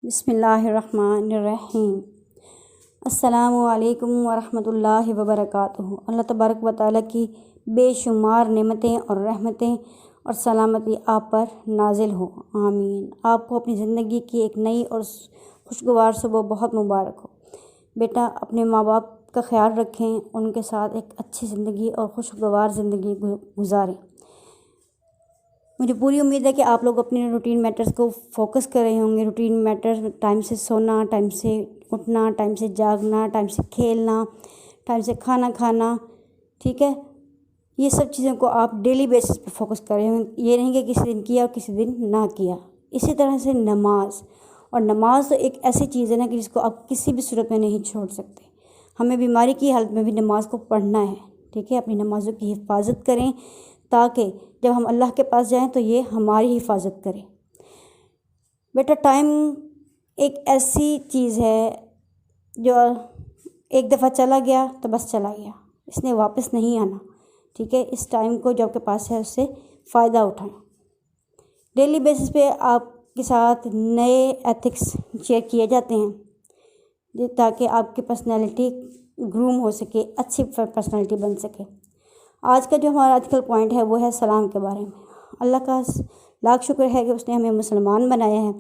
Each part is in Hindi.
बिस्मिल्लाहिर्रहमानिर्रहीम। अस्सलामुअलैकुम वरहमतुल्लाहि वबरकातुहू। अल्लाह तबारक व तआला की बेशुमार नेमतें और रहमतें और सलामती आप पर नाजिल हो, आमीन। आपको अपनी ज़िंदगी की एक नई और खुशगवार सुबह बहुत मुबारक हो। बेटा, अपने माँ बाप का ख्याल रखें, उनके साथ एक अच्छी ज़िंदगी और खुशगवार ज़िंदगी गुजारें। मुझे पूरी उम्मीद है कि आप लोग अपने रूटीन मैटर्स को फोकस कर रहे होंगे। रूटीन मैटर टाइम से सोना, टाइम से उठना, टाइम से जागना, टाइम से खेलना, टाइम से खाना खाना, ठीक है। ये सब चीज़ों को आप डेली बेसिस पे फोकस कर रहे होंगे। ये नहीं कि किसी दिन किया और किसी दिन ना किया। इसी तरह से नमाज, और नमाज तो एक ऐसी चीज़ है ना कि जिसको आप किसी भी सूरत में नहीं छोड़ सकते। हमें बीमारी की हालत में भी नमाज को पढ़ना है, ठीक है। अपनी नमाज़ों की हिफाजत करें ताकि जब हम अल्लाह के पास जाएं तो ये हमारी हिफाजत करे। बेटा, टाइम एक ऐसी चीज़ है जो एक दफ़ा चला गया तो बस चला गया, इसने वापस नहीं आना, ठीक है। इस टाइम को जो आपके पास है उससे फ़ायदा उठाएं। डेली बेसिस पे आपके साथ नए एथिक्स शेयर किए जाते हैं ताकि आपकी पर्सनैलिटी ग्रूम हो सके, अच्छी पर्सनैलिटी बन सके। आज का जो हमारा आजकल पॉइंट है वो है सलाम के बारे में। अल्लाह का लाख शुक्र है कि उसने हमें मुसलमान बनाया है,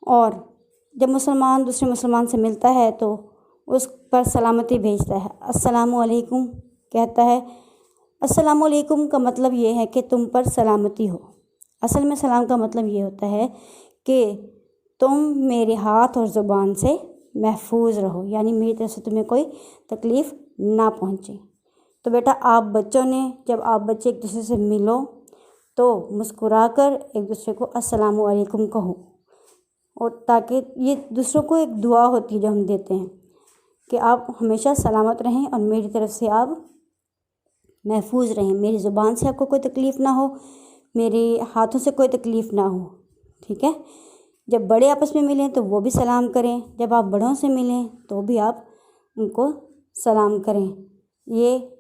और जब मुसलमान दूसरे मुसलमान से मिलता है तो उस पर सलामती भेजता है, अस्सलामु अलैकुम कहता है। अस्सलामु अलैकुम का मतलब ये है कि तुम पर सलामती हो। असल में सलाम का मतलब ये होता है कि तुम मेरे हाथ और ज़ुबान से महफूज रहो, यानी मेरी तरफ से तुम्हें कोई तकलीफ़ ना पहुँचे। तो बेटा, आप बच्चों ने, जब आप बच्चे एक दूसरे से मिलो तो मुस्कुराकर एक दूसरे को अस्सलामु अलैकुम कहो, और ताकि ये दूसरों को एक दुआ होती है जो हम देते हैं कि आप हमेशा सलामत रहें और मेरी तरफ से आप महफूज रहें, मेरी ज़ुबान से आपको कोई तकलीफ़ ना हो, मेरे हाथों से कोई तकलीफ़ ना हो, ठीक है। जब बड़े आपस में मिलें तो वो भी सलाम करें, जब आप बड़ों से मिलें तो भी आप उनको सलाम करें। ये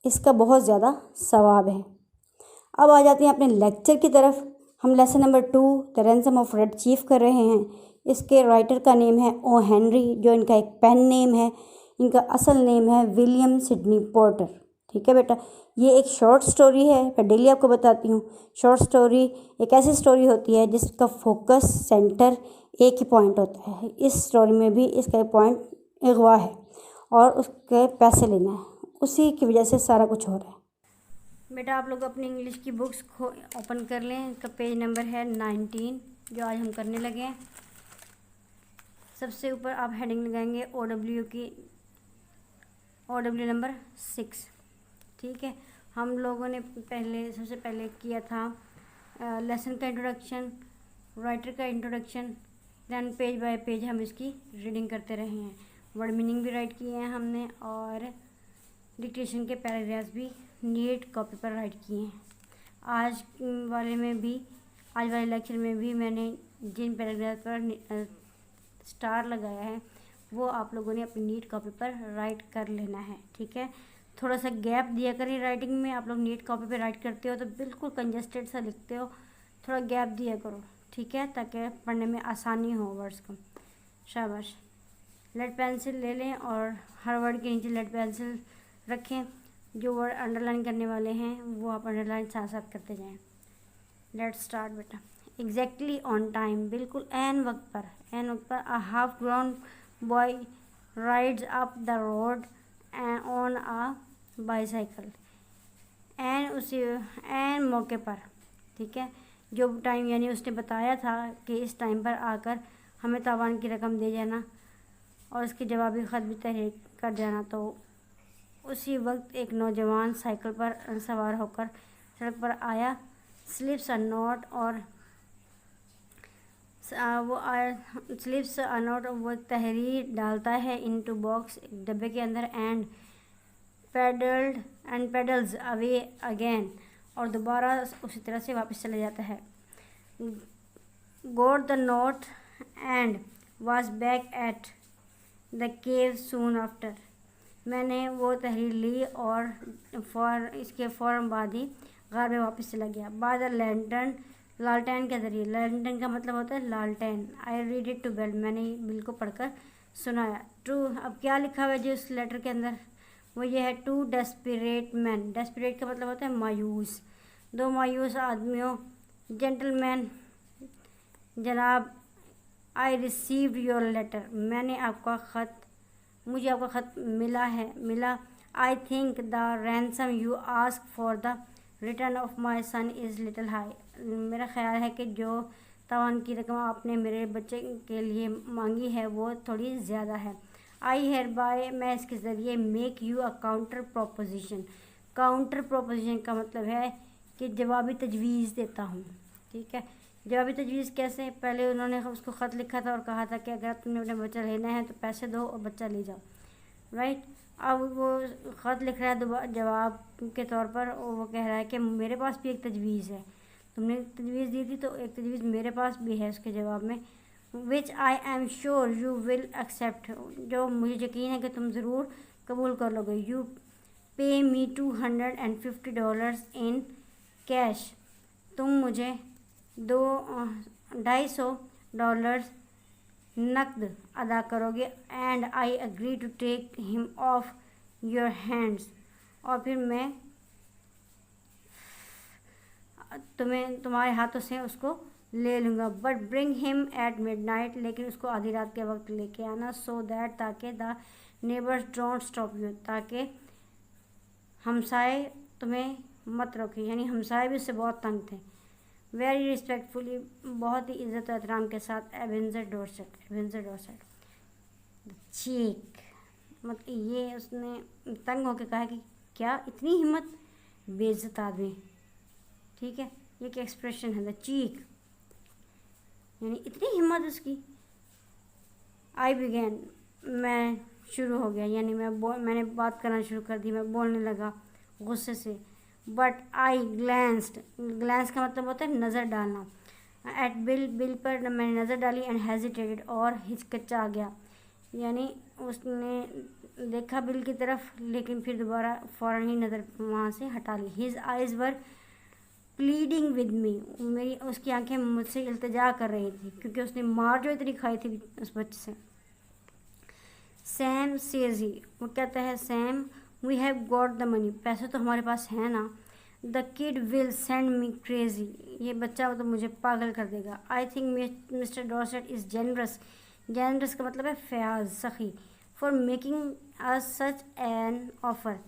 इसका बहुत ज़्यादा सवाब है। अब आ जाते हैं अपने लेक्चर की तरफ। हम lesson number 2 the ransom of red chief कर रहे हैं। इसके राइटर का नेम है ओ हेनरी, जो इनका एक पेन नेम है। इनका असल नेम है विलियम सिडनी पोर्टर, ठीक है बेटा। ये एक शॉर्ट स्टोरी है, मैं डेली आपको बताती हूँ। शॉर्ट स्टोरी एक ऐसी स्टोरी होती है जिसका फोकस सेंटर एक ही पॉइंट होता है। इस स्टोरी में भी इसका एक पॉइंट अगवा है और उसके पैसे लेना है, उसी की वजह से सारा कुछ हो रहा है। बेटा, आप लोग अपनी इंग्लिश की बुक्स को ओपन कर लें। इसका पेज नंबर है 19, जो आज हम करने लगे हैं। सबसे ऊपर आप हेडिंग लगाएंगे OW नंबर 6, ठीक है। हम लोगों ने सबसे पहले किया था लेसन का इंट्रोडक्शन, राइटर का introduction, then page by page हम इसकी रीडिंग करते रहे हैं। वर्ड मीनिंग भी राइट किए हैं हमने, और डिक्टेशन के पैराग्राफ्स भी नीट कॉपी पर राइट किए हैं। आज वाले लेक्चर में भी मैंने जिन पैराग्राफ पर स्टार लगाया है वो आप लोगों ने अपनी नीट कॉपी पर राइट कर लेना है, ठीक है। थोड़ा सा गैप दिया करें राइटिंग में। आप लोग नीट कॉपी पे राइट करते हो तो बिल्कुल कंजस्टेड सा लिखते हो, थोड़ा गैप दिया करो, ठीक है, ताकि पढ़ने में आसानी हो वर्ड्स को। शाबाश। लेड पेंसिल ले लें और हर वर्ड के नीचे लेड पेंसिल रखें। जो वर्ड अंडरलाइन करने वाले हैं वो आप अंडरलाइन साथ साथ करते जाएं। लेट्स स्टार्ट बेटा। एग्जैक्टली ऑन टाइम, बिल्कुल एन वक्त पर a half grown boy rides up the road on a bicycle. एन मौके पर, ठीक है। जो टाइम यानी उसने बताया था कि इस टाइम पर आकर हमें तावान की रकम दे जाना और उसके जवाबी ख़त भी तहरीर कर जाना, तो उसी वक्त एक नौजवान साइकिल पर सवार होकर सड़क पर आया। स्लिप्स अ नोट, और वो एक तहरीर डालता है इनटू बॉक्स, एक डब्बे के अंदर, एंड पेडल्स अवे अगेन, और दोबारा उसी तरह से वापस चला जाता है। गोट the note and was back at the cave soon after. मैंने वो तहरीर ली और इसके फ़ौरन बाद ही गार में वापस चला गया। बाय द लैंटर्न लालटेन के ज़रिए। लालटेन का मतलब होता है लालटेन। I read it to Bill, मैंने बिल को पढ़कर सुनाया। टू, अब क्या लिखा हुआ है जो इस लेटर के अंदर, वो ये है टू डेस्परेट मैन। डेस्परेट का मतलब होता है मायूस, दो मायूस आदमियों। जेंटलमैन, जनाब, आई रिसीव्ड योर लेटर, मैंने आपका ख़त, मुझे आपका ख़त मिला। I think the ransom you ask for the return of my son is little high, मेरा ख्याल है कि जो तावान की रकम आपने मेरे बच्चे के लिए मांगी है वो थोड़ी ज़्यादा है। आई हेयर बाय, मैं इसके ज़रिए make you a counter proposition. Counter proposition का मतलब है कि जवाबी तजवीज़ देता हूँ। ठीक है, जवाबी तजवीज़ कैसे, पहले उन्होंने उसको ख़त लिखा था और कहा था कि अगर तुमने अपना बच्चा लेना है तो पैसे दो और बच्चा ले जाओ, राइट। अब वो ख़त लिख रहा है जवाब के तौर पर, और वो कह रहा है कि मेरे पास भी एक तजवीज़ है, तुमने तजवीज़ दी थी तो एक तजवीज़ मेरे पास भी है उसके जवाब में। Which I am sure you will accept, जो मुझे यकीन है कि तुम ज़रूर कबूल कर लोगे। यू पे मी $250 इन कैश, तुम मुझे $250 नकद अदा करोगे। And I agree to take him off your hands, और फिर मैं तुम्हारे हाथों से उसको ले लूँगा। But bring him at midnight, लेकिन उसको आधी रात के वक्त लेके आना। सो दैट, ताकि the neighbours don't stop you, ताकि हमसाए तुम्हें मत रोके, यानी हमसाए भी उससे बहुत तंग थे। वेरी रिस्पेक्टफुली, बहुत ही इज़्ज़त और एहतराम के साथ, एवेंजर डॉर्सेट। चीक, मतलब ये उसने तंग होकर कहा कि क्या इतनी हिम्मत, बेइज्जत आदमी। ठीक है, ये एक एक्सप्रेशन है, द चीक, यानी इतनी हिम्मत उसकी। आई बिगेन, मैं शुरू हो गया, यानी मैंने बात करना शुरू कर दी, मैं बोलने लगा गुस्से से। बट आई ग्लैंस्ड, ग्लैंस का मतलब होता है नज़र डालना। एट बिल पर मैंने नज़र डाली। एंड हेजिटेटेड, और हिचकिचा गया, यानी उसने देखा बिल की तरफ लेकिन फिर दोबारा फ़ौरन ही नज़र वहाँ से हटा ली। His eyes were pleading with me, मेरी उसकी आंखें मुझसे इल्तिजा कर रही थी क्योंकि उसने मार जो इतनी खाई थी उस बच्चे से। सैम सेजी, वो कहता है Sam, we have got the money, पैसे तो हमारे पास हैं ना। The kid will send me crazy, ये बच्चा तो मुझे पागल कर देगा। I think mister Dorset is generous, generous का मतलब है फयाज, सखी, for making us such an offer,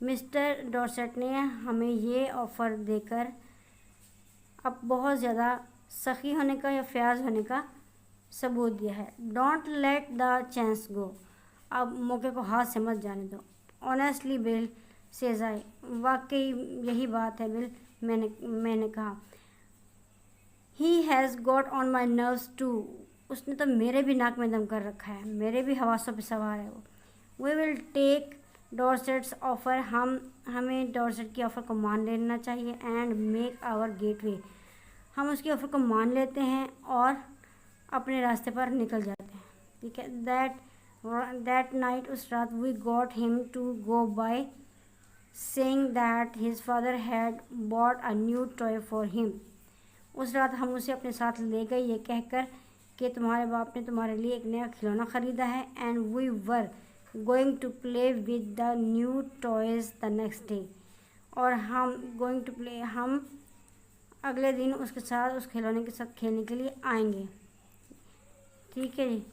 mister Dorset ने हमें ये ऑफ़र देकर अब बहुत ज़्यादा सखी होने का या फयाज होने का सबूत दिया है। डोंट लेट द चांस गो, अब मौके को हाथ से मत जाने दो। ऑनेस्टली बिल सेज आई, वाकई यही बात है बिल, मैंने कहा। He has got on my nerves too, उसने तो मेरे भी नाक में दम कर रखा है, मेरे भी हवासों पे सवार है वो। वी विल टेक डॉर्सेट्स ऑफ़र, हमें डॉर्सेट की ऑफ़र को मान लेना चाहिए। एंड मेक आवर गेटवे, हम उसकी ऑफ़र को मान लेते हैं और अपने रास्ते पर निकल जाते हैं। ठीक है, दैट नाइट, उस रात, we got him to go by saying that his father had bought a new toy for him, उस रात हम उसे अपने साथ ले गए ये कहकर कि तुम्हारे बाप ने तुम्हारे लिए एक नया खिलौना ख़रीदा है। And we were going to play with the new toys the next day, और हम अगले दिन उसके साथ, उस खिलौने के साथ खेलने के लिए आएंगे। ठीक है जी।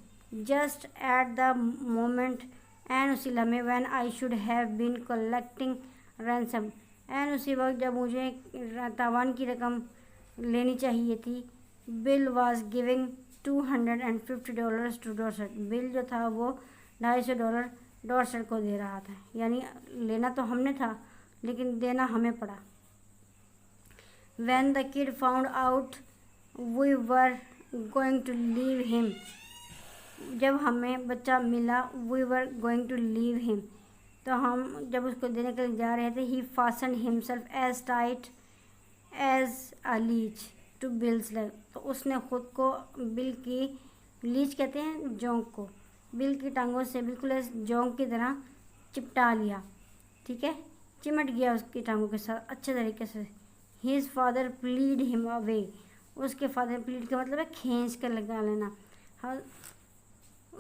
Just at the moment, and उसी लम्हे, when I should have been collecting ransom, and उसी वक्त जब मुझे तावान की रकम लेनी चाहिए थी। Bill was giving $250 to Dorset, Bill जो था वो $250 डॉर्सेट को दे रहा था, यानी लेना तो हमने था लेकिन देना हमें पड़ा। When the kid found out we were going to leave him, जब हमें बच्चा मिला, we were going to leave him, तो हम जब उसको देने के लिए जा रहे थे, he fastened himself as tight as a leech to Bill's leg, तो उसने ख़ुद को बिल की, लीच कहते हैं जोंक को, बिल की टांगों से बिल्कुल जोंक की तरह चिपटा लिया। ठीक है, चिमट गया उसकी टांगों के साथ अच्छे तरीके से। His father pleaded him away, उसके फादर प्लीड का मतलब है खींच कर लगा लेना। हाँ,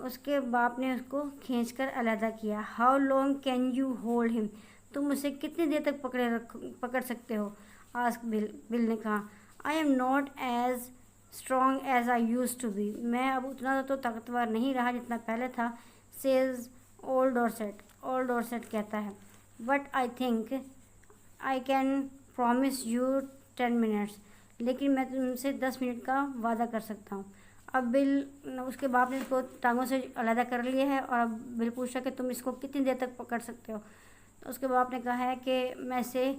उसके बाप ने उसको खींच कर अलहदा किया। How long can you hold him, तुम उसे कितनी देर तक पकड़ सकते हो? आस्क बिल ने कहा। I am not as strong as I used to be, मैं अब उतना तो ताकतवर नहीं रहा जितना पहले था। सेज ओल्ड डॉर्सेट कहता है। But I think I can promise you 10 minutes, लेकिन मैं तुमसे 10 मिनट का वादा कर सकता हूँ। अब बिल, उसके बाप ने इसको टांगों से अलहदा कर लिया है और अब बिल पूछा कि तुम इसको कितनी देर तक पकड़ सकते हो। तो उसके बाप ने कहा है कि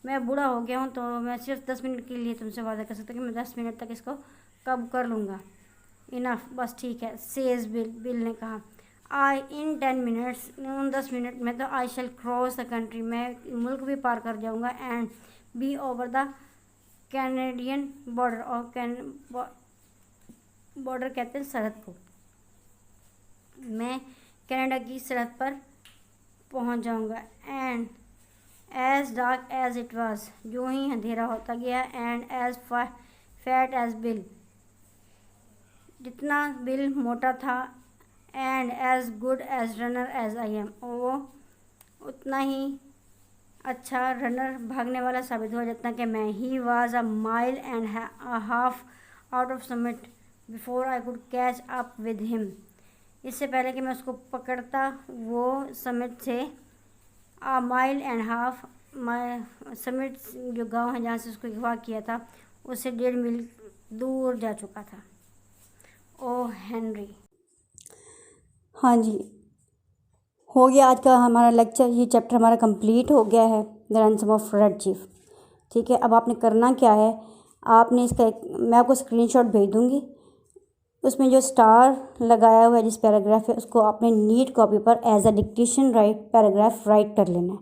मैं बूढ़ा हो गया हूँ, तो मैं सिर्फ 10 मिनट के लिए तुमसे वादा कर सकता हूँ कि मैं 10 मिनट तक इसको कब कर लूँगा। इनफ, बस ठीक है। सेज बिल ने कहा। आई इन 10 मिनट्स, उन 10 मिनट में तो I shall cross the country, मैं मुल्क भी पार कर जाऊँगा। And be over the Canadian border, और बॉर्डर कहते हैं सरहद को, मैं कनाडा की सरहद पर पहुंच जाऊंगा। And as dark as it was, जो ही अंधेरा होता गया। And as fat as Bill, जितना बिल मोटा था। And as good as runner as I am, वो उतना ही अच्छा रनर, भागने वाला साबित हुआ जितना कि मैं। He was a mile and half out of summit before I could catch up with him, इससे पहले कि मैं उसको पकड़ता वो समिट से अ माइल एंड हाफ, समिट जो गांव है जहाँ से उसको अगवा किया था उससे 1.5 मील दूर जा चुका था। O Henry. हाँ जी, हो गया आज का हमारा लेक्चर, ये चैप्टर हमारा कंप्लीट हो गया है, the ransom of red chief. ठीक है, अब आपने करना क्या है, आपने इसका मैं आपको स्क्रीनशॉट भेज दूँगी, उसमें जो स्टार लगाया हुआ है जिस पैराग्राफ है उसको आपने नीट कॉपी पर as a dictation paragraph write कर लेना है।